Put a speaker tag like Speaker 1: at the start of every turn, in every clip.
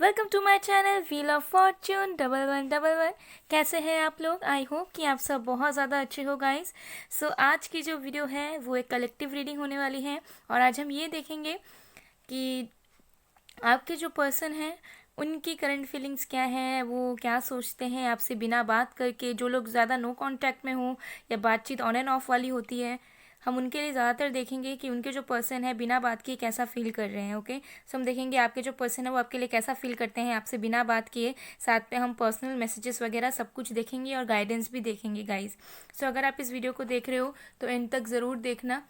Speaker 1: Welcome to my channel wheel of fortune 1111। कैसे हैं आप लोग? आई होप कि आप सब बहुत ज़्यादा अच्छे हो गाइस। सो आज की जो वीडियो है वो एक कलेक्टिव रीडिंग होने वाली है और आज हम ये देखेंगे कि आपके जो पर्सन हैं उनकी करंट फीलिंग्स क्या है, वो क्या सोचते हैं आपसे बिना बात करके। जो लोग ज़्यादा नो कांटेक्ट में हों या बातचीत ऑन एंड ऑफ वाली होती है, हम उनके लिए ज़्यादातर देखेंगे कि उनके जो पर्सन है बिना बात किए कैसा फील कर रहे हैं। ओके, सो हम देखेंगे आपके जो पर्सन है वो आपके लिए कैसा फील करते हैं आपसे बिना बात किए। साथ में हम पर्सनल मैसेजेस वगैरह सब कुछ देखेंगे और गाइडेंस भी देखेंगे गाइस। सो अगर आप इस वीडियो को देख रहे हो तो एंड तक ज़रूर देखना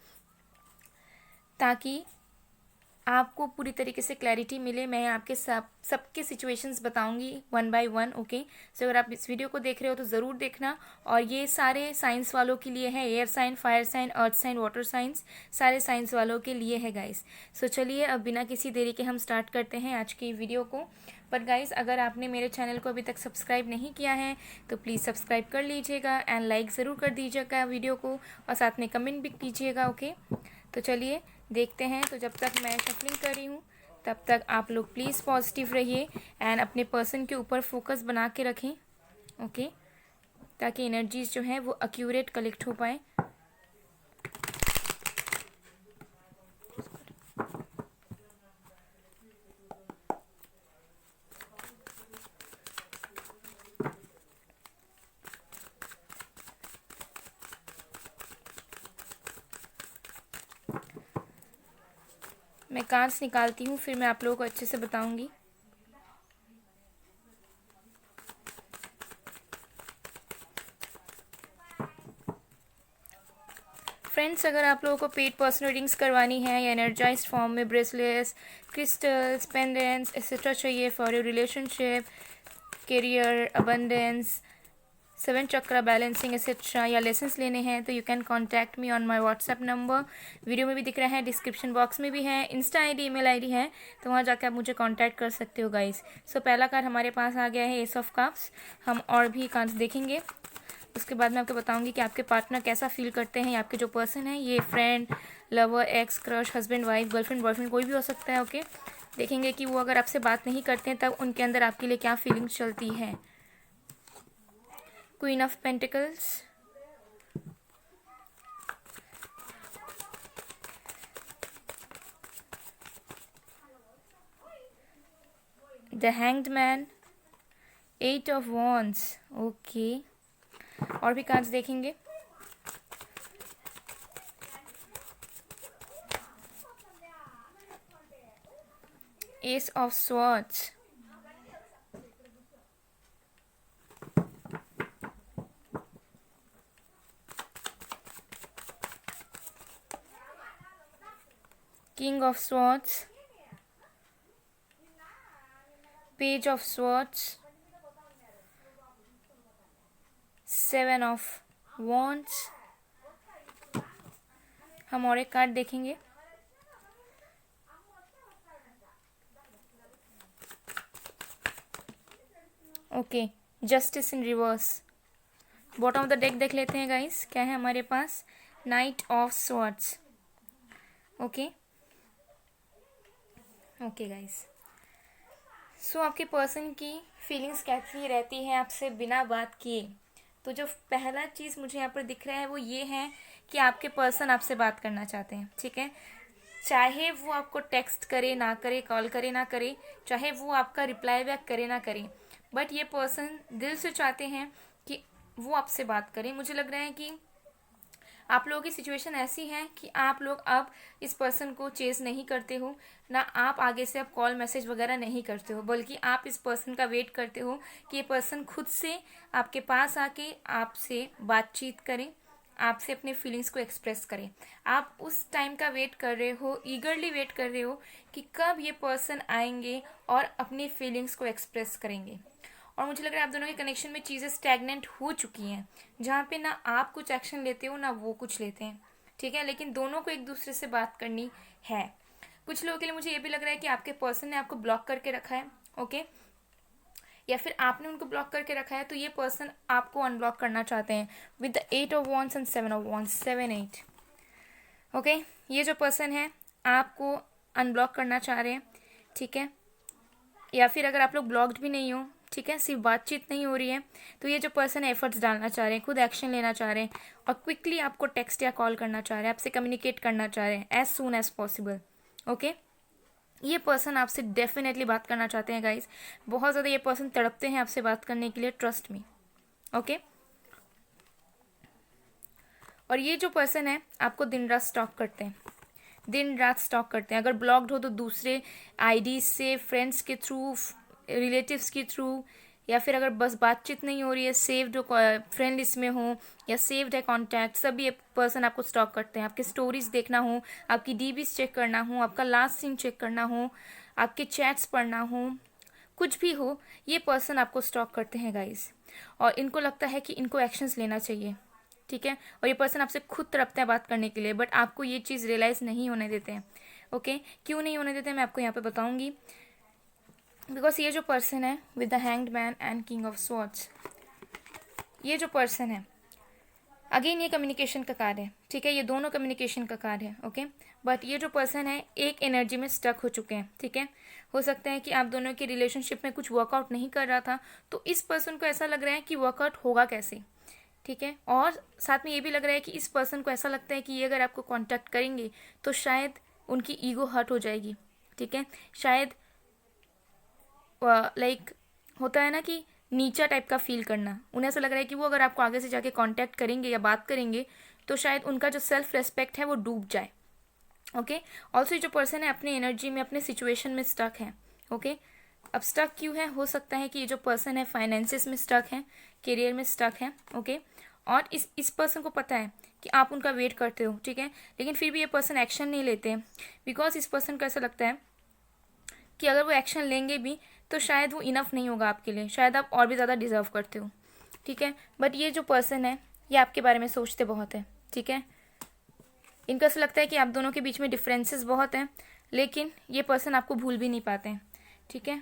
Speaker 1: ताकि आपको पूरी तरीके से क्लैरिटी मिले। मैं आपके सबके सिचुएशंस बताऊंगी वन बाय वन। ओके, सो अगर आप इस वीडियो को देख रहे हो तो ज़रूर देखना। और ये सारे साइंस वालों के लिए है, air sign, fire sign, earth sign, water science, सारे साइंस वालों के लिए है गाइस। सो चलिए अब बिना किसी देरी के हम स्टार्ट करते हैं आज की वीडियो को। पर गाइस, अगर आपने मेरे चैनल को अभी तक सब्सक्राइब नहीं किया है तो प्लीज़ सब्सक्राइब कर लीजिएगा एंड लाइक ज़रूर कर दीजिएगा वीडियो को और साथ में कमेंट भी कीजिएगा। ओके, तो चलिए देखते हैं। तो जब तक मैं शफलिंग कर रही हूँ तब तक आप लोग प्लीज़ पॉजिटिव रहिए एंड अपने पर्सन के ऊपर फोकस बना के रखें। ओके, ताकि एनर्जीज जो हैं वो एक्यूरेट कलेक्ट हो पाए। मैं कार्ड्स निकालती हूँ, फिर मैं आप लोगों को अच्छे से बताऊँगी। फ्रेंड्स, अगर आप लोगों को पेड पर्सनल रीडिंग्स करवानी है या एनर्जाइज फॉर्म में ब्रेसलेट्स, क्रिस्टल्स, पेंडेंट्स एक्सेट्रा चाहिए for your relationship, career, abundance, 7 chakra balancing etcetera या लेसन्स लेने हैं तो you can contact me on my WhatsApp number. Video में भी दिख रहा है, डिस्क्रिप्शन बॉक्स में भी है, इंस्टा आईडी, ईमेल आईडी है, तो वहाँ जाकर आप मुझे कॉन्टैक्ट कर सकते हो गाइस। सो पहला कार्ड हमारे पास आ गया है एस ऑफ कप्स। हम और भी कार्ड्स देखेंगे, उसके बाद मैं आपको बताऊंगी कि आपके पार्टनर कैसा फील करते हैं। आपके जो पर्सन है ये friend, lover, x, crush, husband, wife, girlfriend, boyfriend कोई भी हो सकता है। ओके, देखेंगे कि वो अगर आपसे बात नहीं करते हैं तब उनके अंदर आपके लिए क्या फीलिंग्स चलती है। Queen of pentacles, the hanged man, 8 of wands. Okay, और भी कार्ड्स देखेंगे। Ace of swords, king of swords, page of swords, 7 of wands. हम और एक कार्ड देखेंगे। Okay, justice in reverse. Bottom of the deck देख लेते हैं गाइस, क्या है हमारे पास। Knight of swords. Okay okay guys, so आपके पर्सन की फीलिंग्स कैसी रहती है आपसे बिना बात किए। तो जो पहला चीज़ मुझे यहाँ पर दिख रहा है वो ये है कि आपके पर्सन आपसे बात करना चाहते हैं। ठीक है, चाहे वो आपको टेक्स्ट करे ना करे, कॉल करे ना करे, चाहे वो आपका रिप्लाई बैक करे ना करे, बट ये पर्सन दिल से चाहते हैं कि वो आपसे बात करें। मुझे लग रहा है कि आप लोगों की सिचुएशन ऐसी है कि आप लोग अब इस पर्सन को चेज नहीं करते हो, ना आप आगे से अब कॉल मैसेज वगैरह नहीं करते हो, बल्कि आप इस पर्सन का वेट करते हो कि ये पर्सन खुद से आपके पास आके आपसे बातचीत करें, आपसे अपने फीलिंग्स को एक्सप्रेस करें। आप उस टाइम का वेट कर रहे हो, ईगरली वेट कर रहे हो कि कब ये पर्सन आएंगे और अपनी फीलिंग्स को एक्सप्रेस करेंगे। और मुझे लग रहा है आप दोनों के कनेक्शन में चीज़ें स्टैग्नेंट हो चुकी हैं, जहाँ पे ना आप कुछ एक्शन लेते हो ना वो कुछ लेते हैं। ठीक है, लेकिन दोनों को एक दूसरे से बात करनी है। कुछ लोगों के लिए मुझे ये भी लग रहा है कि आपके पर्सन ने आपको ब्लॉक करके रखा है। ओके, या फिर आपने उनको ब्लॉक करके रखा है, तो ये पर्सन आपको अनब्लॉक करना चाहते हैं with the 8 of wands and 7 of wands, 7 8। Okay, ये जो पर्सन है आपको अनब्लॉक करना चाह रहे हैं। ठीक है, या फिर अगर आप लोग ब्लॉक्ड भी नहीं हो, ठीक है, सिर्फ बातचीत नहीं हो रही है, तो ये जो पर्सन है एफर्ट्स डालना चाह रहे हैं, खुद एक्शन लेना चाह रहे हैं और क्विकली आपको टेक्स्ट या कॉल करना चाह रहे हैं, आपसे कम्युनिकेट करना चाह रहे हैं as soon as possible. Okay, ये पर्सन आपसे डेफिनेटली बात करना चाहते हैं गाइज, बहुत ज़्यादा ये पर्सन तड़पते हैं आपसे बात करने के लिए, ट्रस्ट मी। ओके, और ये जो पर्सन है आपको दिन रात स्टॉक करते हैं, दिन रात स्टॉक करते हैं। अगर ब्लॉक्ड हो तो दूसरे आईडी से, फ्रेंड्स के थ्रू, रिलेटिव्स के थ्रू, या फिर अगर बस बातचीत नहीं हो रही है, सेव्ड फ्रेंड लिस्ट में हो या सेव्ड है कॉन्टैक्ट, सब ये पर्सन आपको स्टॉक करते हैं। आपके स्टोरीज देखना हो, आपकी डीबीज चेक करना हो, आपका लास्ट सीन चेक करना हो, आपके चैट्स पढ़ना हो, कुछ भी हो, ये पर्सन आपको स्टॉक करते हैं गाइज। और इनको लगता है कि इनको एक्शंस लेना चाहिए, ठीक है, और ये पर्सन आपसे खुद तड़पते हैं बात करने के लिए, बट आपको ये चीज़ रियलाइज़ नहीं होने देते हैं। ओके, क्यों नहीं होने देते मैं आपको यहाँ पे बताऊंगी। बिकॉज ये जो पर्सन है with the hanged man and king of swords, ये जो पर्सन है अगेन ये कम्युनिकेशन का कार्य है, ठीक है, ये दोनों कम्युनिकेशन का कार्य है। ओके, बट ये जो पर्सन है एक एनर्जी में स्टक हो चुके हैं, ठीक है। हो सकता है कि आप दोनों के रिलेशनशिप में कुछ वर्कआउट नहीं कर रहा था, तो इस पर्सन को ऐसा लग रहा है कि वर्कआउट होगा कैसे, ठीक है। और साथ में ये भी लग रहा है कि इस पर्सन को ऐसा लगता है कि ये अगर आपको कांटेक्ट करेंगे तो शायद उनकी ईगो हर्ट हो जाएगी, ठीक है, शायद लाइक होता है ना कि नीचा टाइप का फील करना, उन्हें ऐसा लग रहा है कि वो अगर आपको आगे से जाके कांटेक्ट करेंगे या बात करेंगे तो शायद उनका जो सेल्फ रेस्पेक्ट है वो डूब जाए। ओके, ऑल्सो जो पर्सन है अपने एनर्जी में, अपने सिचुएशन में स्टक है। ओके, अब स्टक क्यों है, हो सकता है कि ये जो पर्सन है फाइनेंसिस में स्टक है, करियर में स्टक है। ओके, और इस पर्सन को पता है कि आप उनका वेट करते हो, ठीक है, लेकिन फिर भी ये पर्सन एक्शन नहीं लेते हैं, बिकॉज इस पर्सन को ऐसा लगता है कि अगर वो एक्शन लेंगे भी तो शायद वो इनफ नहीं होगा आपके लिए, शायद आप और भी ज़्यादा डिजर्व करते हो, ठीक है। बट ये जो पर्सन है ये आपके बारे में सोचते बहुत है, ठीक है, इनको ऐसा लगता है कि आप दोनों के बीच में डिफरेंसेस बहुत हैं, लेकिन ये पर्सन आपको भूल भी नहीं पाते हैं, ठीक है।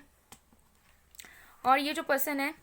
Speaker 1: और ये जो पर्सन है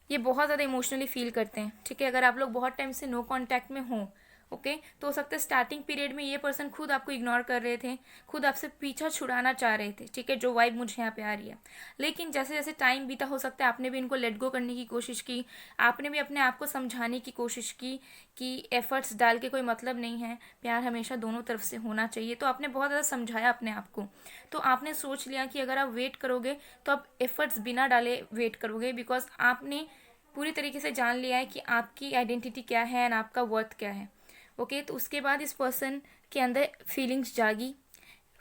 Speaker 1: ये बहुत ज़्यादा इमोशनली फील करते हैं, ठीक है, अगर आप लोग बहुत टाइम से नो कांटेक्ट में हो, ओके, तो हो सकता है स्टार्टिंग पीरियड में ये पर्सन खुद आपको इग्नोर कर रहे थे, खुद आपसे पीछा छुड़ाना चाह रहे थे, ठीक है, जो वाइब मुझे यहाँ पे आ रही है। लेकिन जैसे जैसे टाइम बीता, हो सकता है आपने भी इनको लेट गो करने की कोशिश की, आपने भी अपने आप को समझाने की कोशिश की कि एफर्ट्स डाल के कोई मतलब नहीं है, प्यार हमेशा दोनों तरफ से होना चाहिए, तो आपने बहुत ज़्यादा समझाया अपने आप को। तो आपने सोच लिया कि अगर आप वेट करोगे तो आप एफर्ट्स बिना डाले वेट करोगे, बिकॉज आपने पूरी तरीके से जान लिया है कि आपकी आइडेंटिटी क्या है एंड आपका वर्थ क्या है। ओके, तो उसके बाद इस पर्सन के अंदर फीलिंग्स जागी,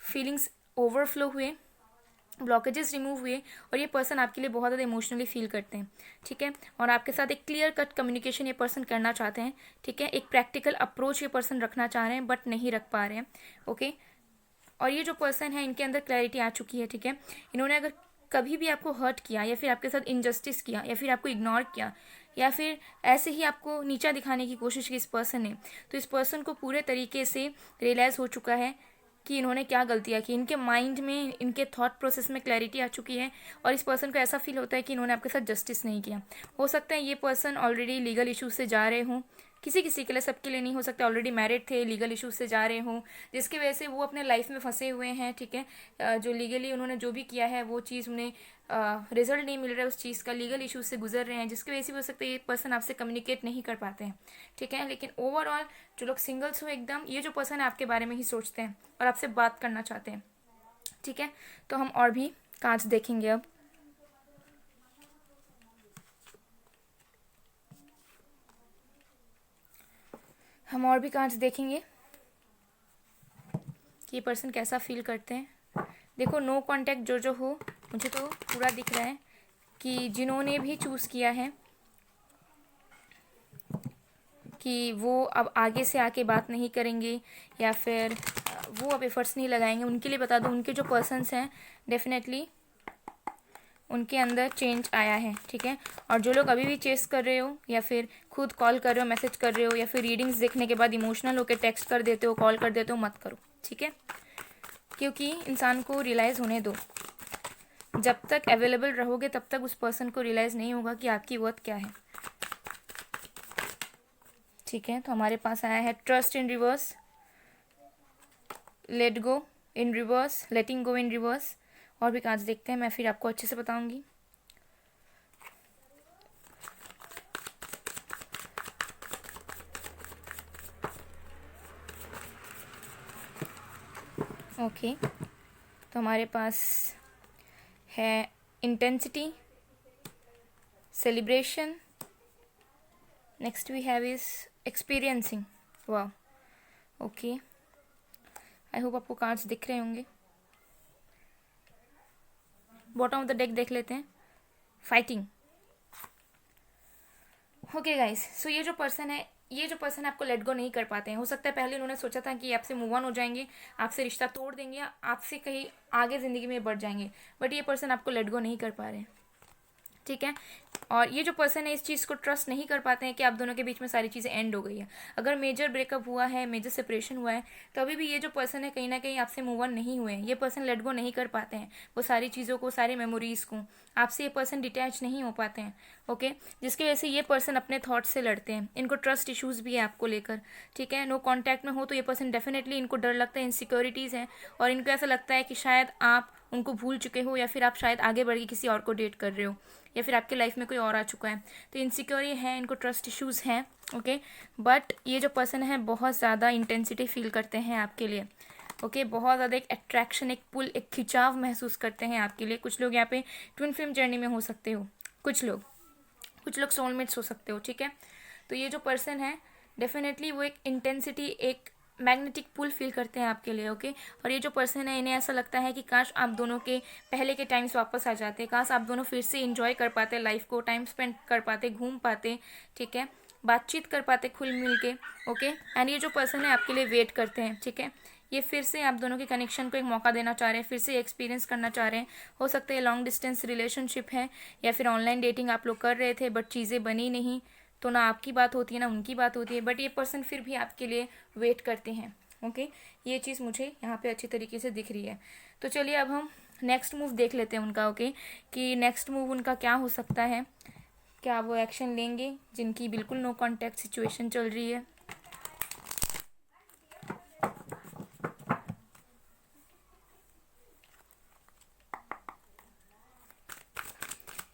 Speaker 1: फीलिंग्स ओवरफ्लो हुए, ब्लॉकेजेस रिमूव हुए, और ये पर्सन आपके लिए बहुत ज़्यादा इमोशनली फील करते हैं, ठीक है, और आपके साथ एक क्लियर कट कम्युनिकेशन ये पर्सन करना चाहते हैं, ठीक है, एक प्रैक्टिकल अप्रोच ये पर्सन रखना चाह रहे हैं बट नहीं रख पा रहे हैं। ओके, और ये जो पर्सन है इनके अंदर क्लैरिटी आ चुकी है, ठीक है, इन्होंने अगर कभी भी आपको हर्ट किया या फिर आपके साथ इनजस्टिस किया या फिर आपको इग्नोर किया या फिर ऐसे ही आपको नीचा दिखाने की कोशिश की इस पर्सन ने, तो इस पर्सन को पूरे तरीके से रियलाइज़ हो चुका है कि इन्होंने क्या गलतियाँ की, इनके माइंड में, इनके थॉट प्रोसेस में क्लैरिटी आ चुकी है, और इस पर्सन को ऐसा फील होता है कि इन्होंने आपके साथ जस्टिस नहीं किया। हो सकता है ये पर्सन ऑलरेडी लीगल इशू से जा रहे हों, किसी किसी के लिए, सबके लिए नहीं हो सकता, ऑलरेडी मैरिड थे, लीगल इशूज से जा रहे हों, जिसकी वजह से वो अपने लाइफ में फंसे हुए हैं, ठीक है, जो लीगली उन्होंने जो भी किया है वो चीज़ उन्हें रिजल्ट नहीं मिल रहा है उस चीज़ का, लीगल इशूज से गुजर रहे हैं, जिसकी वजह से हो सकता है ये पर्सन आपसे कम्युनिकेट नहीं कर पाते हैं, ठीक है। लेकिन ओवरऑल जो लोग सिंगल्स हो एकदम, ये जो पर्सन है आपके बारे में ही सोचते हैं और आपसे बात करना चाहते हैं, ठीक है। तो हम और भी कार्ड्स देखेंगे अब। हम और भी कार्ड्स देखेंगे कि ये पर्सन कैसा फील करते हैं। देखो, नो कांटेक्ट जो हो, मुझे तो पूरा दिख रहा है कि जिन्होंने भी चूज़ किया है कि वो अब आगे से आके बात नहीं करेंगे या फिर वो अब एफर्ट्स नहीं लगाएंगे, उनके लिए बता दो, उनके जो पर्सन्स हैं डेफिनेटली उनके अंदर चेंज आया है, ठीक है। और जो लोग अभी भी चेस कर रहे हो या फिर खुद कॉल कर रहे हो, मैसेज कर रहे हो, या फिर रीडिंग्स देखने के बाद इमोशनल होकर टेक्स्ट कर देते हो, कॉल कर देते हो, मत करो, ठीक है, क्योंकि इंसान को रियलाइज़ होने दो। जब तक अवेलेबल रहोगे तब तक उस पर्सन को रियलाइज़ नहीं होगा कि आपकी वर्थ क्या है, ठीक है। तो हमारे पास आया है trust in reverse, let go in reverse, letting go in reverse, और भी कार्ड्स देखते हैं, मैं फिर आपको अच्छे से बताऊंगी। ओके, तो हमारे पास है intensity, celebration, next we have is experiencing. वाह, ओके, आई होप आपको कार्ड्स दिख रहे होंगे। बॉटम ऑफ द डेक देख लेते हैं, फाइटिंग। ओके गाइस, सो ये जो पर्सन आपको लेट गो नहीं कर पाते हैं। हो सकता है पहले उन्होंने सोचा था कि आपसे मूव ऑन हो जाएंगे, आपसे रिश्ता तोड़ देंगे, आपसे कहीं आगे ज़िंदगी में बढ़ जाएंगे, बट ये पर्सन आपको लेट गो नहीं कर पा रहे हैं, ठीक है। और ये जो पर्सन है इस चीज़ को ट्रस्ट नहीं कर पाते हैं कि आप दोनों के बीच में सारी चीज़ें एंड हो गई है। अगर मेजर ब्रेकअप हुआ है, मेजर सेपरेशन हुआ है, तो अभी भी ये जो पर्सन है कहीं ना कहीं आपसे मूव ऑन नहीं हुए हैं। ये पर्सन लेट गो नहीं कर पाते हैं वो सारी चीज़ों को, सारी मेमोरीज को। आपसे ये पर्सन डिटैच नहीं हो पाते हैं, ओके। जिसकी वजह से ये पर्सन अपने थॉट्स से लड़ते हैं। इनको ट्रस्ट इश्यूज भी है आपको लेकर, ठीक है। नो कॉन्टैक्ट में हो तो ये पर्सन डेफिनेटली, इनको डर लगता है, इनसिक्योरिटीज़ हैं, और इनको ऐसा लगता है कि शायद आप उनको भूल चुके हो, या फिर आप शायद आगे बढ़ के किसी और को डेट कर रहे हो, या फिर आपके लाइफ में कोई और आ चुका है। तो इनसिक्योर है, इनको ट्रस्ट इश्यूज हैं, ओके। बट ये जो पर्सन है बहुत ज़्यादा इंटेंसिटी फील करते हैं आपके लिए, ओके। बहुत ज़्यादा एक अट्रैक्शन, एक पुल, एक खिंचाव महसूस करते हैं आपके लिए। कुछ लोग यहाँ पे ट्विन फ्लेम जर्नी में हो सकते हो, कुछ लोग सोलमेट्स हो सकते हो, ठीक है। तो ये जो पर्सन है डेफिनेटली वो एक इंटेंसिटी, एक मैग्नेटिक पुल फील करते हैं आपके लिए, ओके। और ये जो पर्सन है इन्हें ऐसा लगता है कि काश आप दोनों के पहले के टाइम्स वापस आ जाते, काश आप दोनों फिर से इंजॉय कर पाते लाइफ को, टाइम स्पेंड कर पाते, घूम पाते, ठीक है, बातचीत कर पाते खुल मिल के, ओके। एंड ये जो पर्सन है आपके लिए वेट करते हैं, ठीक है। ये फिर से आप दोनों के कनेक्शन को एक मौका देना चाह रहे हैं, फिर से एक्सपीरियंस करना चाह रहे हैं। हो सकता है लॉन्ग डिस्टेंस रिलेशनशिप है, या फिर ऑनलाइन डेटिंग आप लोग कर रहे थे बट चीज़ें बनी नहीं, तो ना आपकी बात होती है ना उनकी बात होती है, बट ये पर्सन फिर भी आपके लिए वेट करते हैं, ओके। ये चीज़ मुझे यहाँ पे अच्छी तरीके से दिख रही है। तो चलिए अब हम नेक्स्ट मूव देख लेते हैं उनका, ओके, कि नेक्स्ट मूव उनका क्या हो सकता है। क्या वो एक्शन लेंगे जिनकी बिल्कुल नो कॉन्टैक्ट सिचुएशन चल रही है।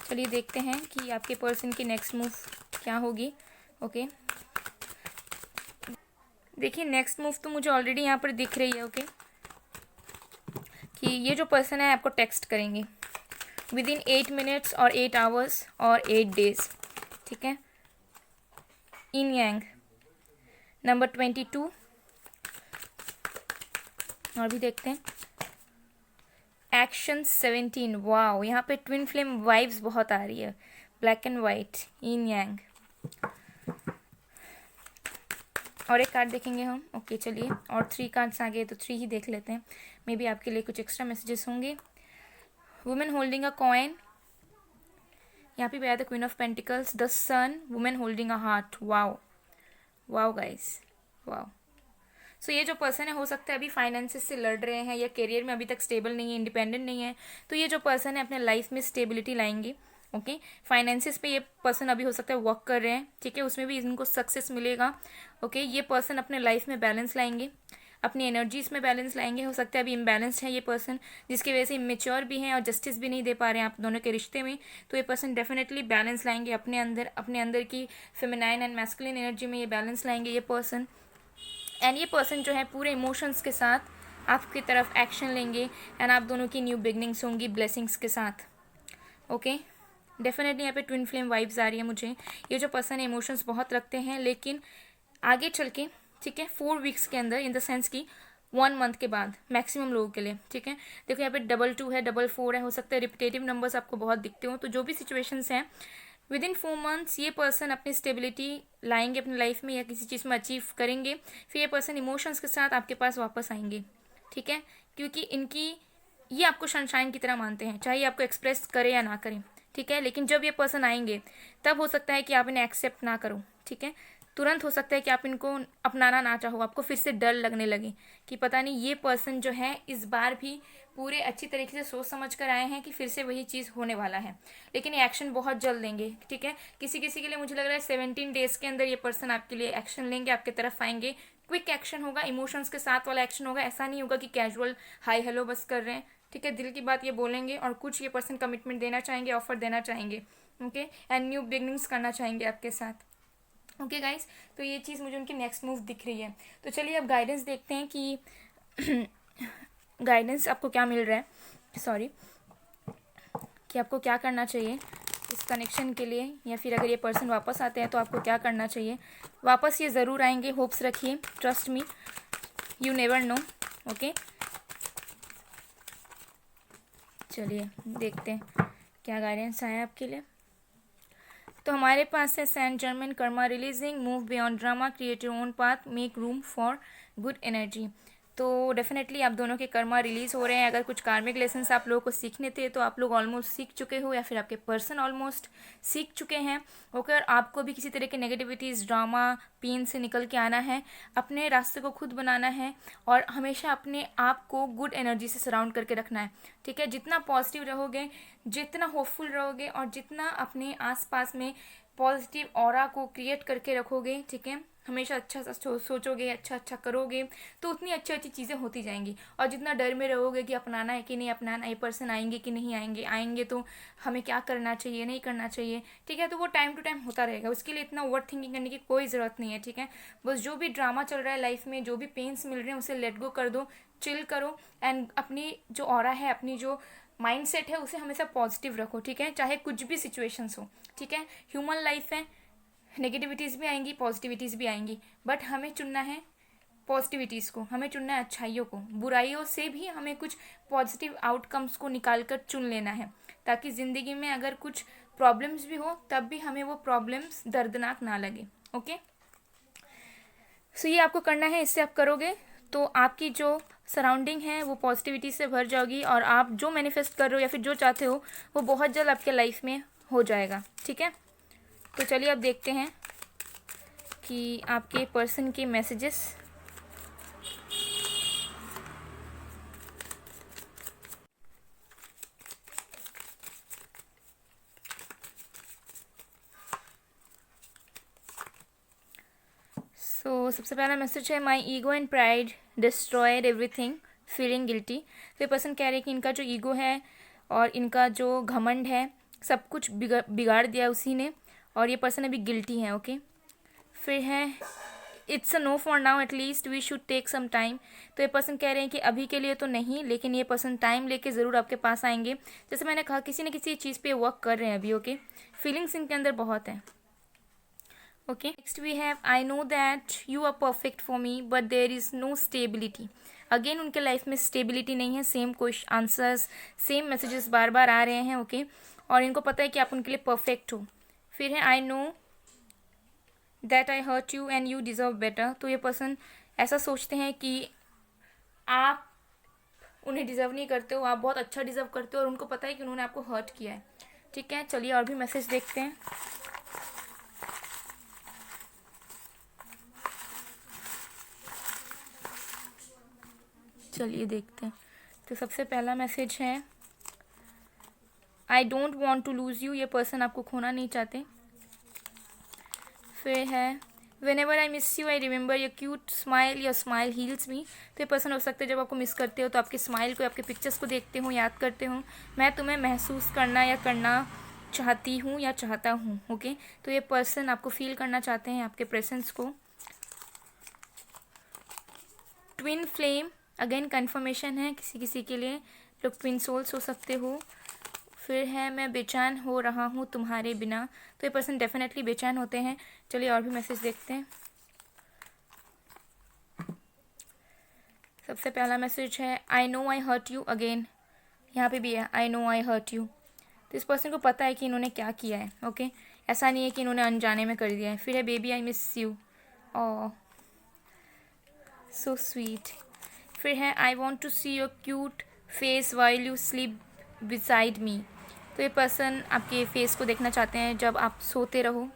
Speaker 1: चलिए देखते हैं कि आपके पर्सन की नेक्स्ट मूव क्या होगी, ओके। देखिए नेक्स्ट मूव तो मुझे ऑलरेडी यहाँ पर दिख रही है, ओके, कि ये जो पर्सन है आपको टेक्स्ट करेंगे विदिन 8 मिनट्स और 8 आवर्स और 8 डेज, ठीक है। इन यांग नंबर 22, और भी देखते हैं एक्शन 17। वाओ, यहाँ पे ट्विन फ्लेम वाइब्स बहुत आ रही है, ब्लैक एंड वाइट, इन यांग। और एक कार्ड देखेंगे हम, ओके चलिए। और 3 कार्ड्स आ गए तो 3 ही देख लेते हैं, मे बी आपके लिए कुछ एक्स्ट्रा मैसेजेस होंगे। वुमेन होल्डिंग अ कॉइन, यहाँ पे आया था queen of pentacles, the sun, women holding a heart. Wow wow guys, wow. So ये जो पर्सन है हो सकता है अभी फाइनेंसेस से लड़ रहे हैं, या करियर में अभी तक स्टेबल नहीं है, इंडिपेंडेंट नहीं है। तो ये जो पर्सन है अपने लाइफ में स्टेबिलिटी लाएंगे, ओके। फाइनेंसेस पे ये पर्सन अभी हो सकता है वर्क कर रहे हैं, ठीक है, उसमें भी इनको सक्सेस मिलेगा, ओके। ये पर्सन अपने लाइफ में बैलेंस लाएंगे, अपनी एनर्जीज में बैलेंस लाएंगे। हो सकता है अभी इम्बैलेंस्ड है ये पर्सन, जिसकी वजह से इमेच्योर भी हैं और जस्टिस भी नहीं दे पा रहे हैं आप दोनों के रिश्ते में। तो ये पर्सन डेफिनेटली बैलेंस लाएंगे अपने अंदर की फेमिनाइन एंड मैस्कुलिन एनर्जी में ये बैलेंस लाएंगे ये पर्सन। एंड ये पर्सन जो है पूरे इमोशंस के साथ आपकी तरफ एक्शन लेंगे, एंड आप दोनों की न्यू बिगनिंग्स होंगी ब्लेसिंग्स के साथ, ओके। डेफिनेटली यहाँ पे ट्विन फ्लेम वाइब्स आ रही है मुझे। ये जो पर्सन है इमोशंस बहुत रखते हैं, लेकिन आगे चल के, ठीक है, 4 वीक्स के अंदर, इन द सेंस की 1 मंथ के बाद मैक्सिमम लोगों के लिए, ठीक है। देखो यहाँ पे 2 है, 4 है, हो सकता है रिपीटेटिव नंबर्स आपको बहुत दिखते हो। तो जो भी सिचुएशंस हैं विद इन 4 मंथ्स ये पर्सन अपनी स्टेबिलिटी लाएंगे अपनी लाइफ में, या किसी चीज़ में अचीव करेंगे। फिर ये पर्सन इमोशंस के साथ आपके पास वापस आएंगे, ठीक है, क्योंकि इनकी ये आपको सनशाइन की तरह मानते हैं, चाहे आपको एक्सप्रेस करे या ना करें, ठीक है। लेकिन जब ये पर्सन आएंगे तब हो सकता है कि आप इन्हें एक्सेप्ट ना करो, ठीक है। तुरंत हो सकता है कि आप इनको अपनाना ना चाहो, आपको फिर से डर लगने लगे कि पता नहीं ये पर्सन जो है इस बार भी पूरे अच्छी तरीके से सोच समझ कर आए हैं कि फिर से वही चीज़ होने वाला है। लेकिन ये एक्शन बहुत जल्द लेंगे, ठीक है। किसी किसी के लिए मुझे लग रहा है 17 डेज के अंदर ये पर्सन आपके लिए एक्शन लेंगे, आपके तरफ आएंगे। क्विक एक्शन होगा, इमोशंस के साथ वाला एक्शन होगा। ऐसा नहीं होगा कि कैजुअल हाई हेलो बस कर रहे हैं, ठीक है, दिल की बात ये बोलेंगे और कुछ ये पर्सन कमिटमेंट देना चाहेंगे, ऑफर देना चाहेंगे, ओके, एंड न्यू बिगनिंग्स करना चाहेंगे आपके साथ। ओके गाइस, तो ये चीज़ मुझे उनकी नेक्स्ट मूव दिख रही है। तो चलिए अब गाइडेंस देखते हैं कि गाइडेंस आपको क्या मिल रहा है, सॉरी, कि आपको क्या करना चाहिए इस कनेक्शन के लिए, या फिर अगर ये पर्सन वापस आते हैं तो आपको क्या करना चाहिए। वापस ये ज़रूर आएंगे, होप्स रखिए, trust me, you never know. Okay, चलिए देखते हैं क्या गाइडेंस आया आपके लिए। तो हमारे पास है saint Germain karma releasing, move beyond drama, create your own path, make room for good energy. तो डेफिनेटली आप दोनों के कर्मा रिलीज हो रहे हैं। अगर कुछ कार्मिक लेसन्स आप लोगों को सीखने थे तो आप लोग ऑलमोस्ट सीख चुके हो, या फिर आपके पर्सन ऑलमोस्ट सीख चुके हैं। होकर आपको भी किसी तरह के नेगेटिविटीज़, ड्रामा, पेन से निकल के आना है, अपने रास्ते को खुद बनाना है और हमेशा अपने आप को गुड एनर्जी से सराउंड करके रखना है। ठीक है, जितना पॉजिटिव रहोगे, जितना होपफुल रहोगे और जितना अपने आसपास में पॉजिटिव ऑरा को क्रिएट करके रखोगे, ठीक है, हमेशा अच्छा सोचोगे, अच्छा अच्छा करोगे, तो उतनी अच्छी अच्छी चीज़ें होती जाएंगी। और जितना डर में रहोगे कि अपनाना है कि नहीं अपनाना, ये पर्सन आएंगे कि नहीं आएंगे, आएंगे तो हमें क्या करना चाहिए, नहीं करना चाहिए, ठीक है, तो वो टाइम टू टाइम होता रहेगा। उसके लिए इतना ओवर थिंकिंग करने की कोई ज़रूरत नहीं है। ठीक है, बस जो भी ड्रामा चल रहा है लाइफ में, जो भी पेन्स मिल रहे हैं, उसे लेट गो कर दो, चिल करो, एंड अपनी जो ऑरा है, अपनी जो माइंड सेट है, उसे हमेशा पॉजिटिव रखो। ठीक है, चाहे कुछ भी सिचुएशंस हो। ठीक है, ह्यूमन लाइफ है, नेगेटिविटीज़ भी आएंगी, पॉजिटिविटीज़ भी आएंगी, बट हमें चुनना है पॉजिटिविटीज़ को, हमें चुनना है अच्छाइयों को। बुराइयों से भी हमें कुछ पॉजिटिव आउटकम्स को निकाल कर चुन लेना है, ताकि ज़िंदगी में अगर कुछ प्रॉब्लम्स भी हो तब भी हमें वो प्रॉब्लम्स दर्दनाक ना लगे। ओके, सो ये आपको करना है। इससे आप करोगे तो आपकी जो सराउंडिंग है वो पॉजिटिविटी से भर जाओगी, और आप जो मैनिफेस्ट कर रहे हो या फिर जो चाहते हो वो बहुत जल्द आपके लाइफ में हो जाएगा। ठीक है, तो चलिए अब देखते हैं कि आपके पर्सन के मैसेजेस। सबसे पहला मैसेज है, my ego and pride destroyed everything, feeling guilty. तो ये पर्सन कह रहे हैं कि इनका जो ईगो है और इनका जो घमंड है, सब कुछ बिगाड़ दिया उसी ने, और ये पर्सन अभी गिल्टी है। ओके, फिर है, it's a no for now, at least we should take some time. तो ये पर्सन कह रहे हैं कि अभी के लिए तो नहीं, लेकिन ये पर्सन टाइम लेके ज़रूर आपके पास आएंगे। जैसे मैंने कहा, किसी न किसी चीज़ पे वर्क कर रहे हैं अभी। ओके, फीलिंग्स इनके अंदर बहुत है। Okay, next we have, I know that you are perfect for me but there is no stability. Again उनके लाइफ में स्टेबिलिटी नहीं है। Same question answers, same messages बार बार आ रहे हैं। ओके, और इनको पता है कि आप उनके लिए परफेक्ट हो। फिर है, I know that I hurt you and you deserve better. तो ये पर्सन ऐसा सोचते हैं कि आप उन्हें डिज़र्व नहीं करते हो, आप बहुत अच्छा डिज़र्व करते हो, और उनको पता है कि उन्होंने आपको हर्ट किया है। ठीक है, चलिए और भी मैसेज देखते हैं। चलिए देखते हैं। तो सबसे पहला मैसेज है, I don't want to lose you. ये पर्सन आपको खोना नहीं चाहते। फिर है, whenever I miss you I remember your cute smile, your smile heals me. तो ये पर्सन हो सकता है जब आपको मिस करते हो तो आपके स्माइल को, आपके पिक्चर्स को देखते हो, याद करते हो। मैं तुम्हें महसूस करना या करना चाहती हूँ या चाहता हूँ। ओके, तो ये पर्सन आपको फील करना चाहते हैं, आपके प्रेजेंस को। ट्विन फ्लेम, अगेन कन्फर्मेशन है, किसी किसी के लिए लोग ट्विन सोल्स हो सकते हो। फिर है, मैं बेचैन हो रहा हूँ तुम्हारे बिना। तो ये पर्सन डेफिनेटली बेचैन होते हैं। चलिए और भी मैसेज देखते हैं। सबसे पहला मैसेज है, I know I hurt you again. यहाँ पे भी है, I know I hurt you. तो इस पर्सन को पता है कि इन्होंने क्या किया है। ओके, ऐसा नहीं है कि इन्होंने अनजाने में कर दिया है। फिर है, baby I miss you, oh so sweet. फिर है, I want to see your cute face while you sleep beside me. तो ये पर्सन आपके फेस को देखना चाहते हैं जब आप सोते रहो।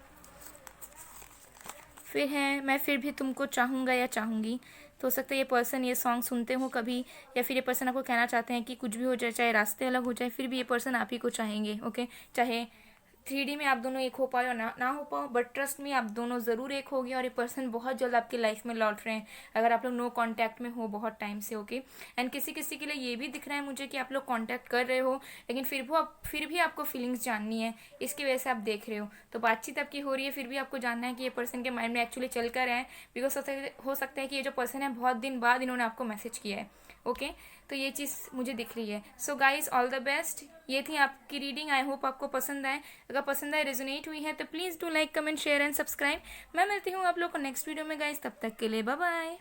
Speaker 1: फिर है, मैं फिर भी तुमको चाहूँगा या चाहूँगी। तो हो सकता है ये पर्सन ये सॉन्ग सुनते हो कभी, या फिर ये पर्सन आपको कहना चाहते हैं कि कुछ भी हो जाए, चाहे रास्ते अलग हो जाए, फिर भी ये पर्सन आप ही को चाहेंगे। ओके, चाहे 3D में आप दोनों एक हो पाओ या ना हो पाओ, बट ट्रस्ट में आप दोनों ज़रूर एक होगे और ये पर्सन बहुत जल्द आपकी लाइफ में लौट रहे हैं, अगर आप लोग नो कांटेक्ट में हो बहुत टाइम से। ओके, एंड किसी किसी के लिए ये भी दिख रहा है मुझे कि आप लोग कांटेक्ट कर रहे हो, लेकिन फिर भी आपको फीलिंग्स जाननी है, इसकी वजह से आप देख रहे हो। तो बातचीत आपकी हो रही है, फिर भी आपको जानना है कि ये पर्सन के माइंड में एक्चुअली चल कर है, बिकॉज हो सकता है कि ये जो पर्सन है बहुत दिन बाद इन्होंने आपको मैसेज किया है। ओके, तो ये चीज़ मुझे दिख रही है। So guys, all the best. ये थी आपकी रीडिंग, आई होप आपको पसंद आए। अगर पसंद आए, रेजोनेट हुई है, तो please do like, comment, share and subscribe. मैं मिलती हूँ आप लोग को नेक्स्ट वीडियो में गाइज, तब तक के लिए बाय बाय।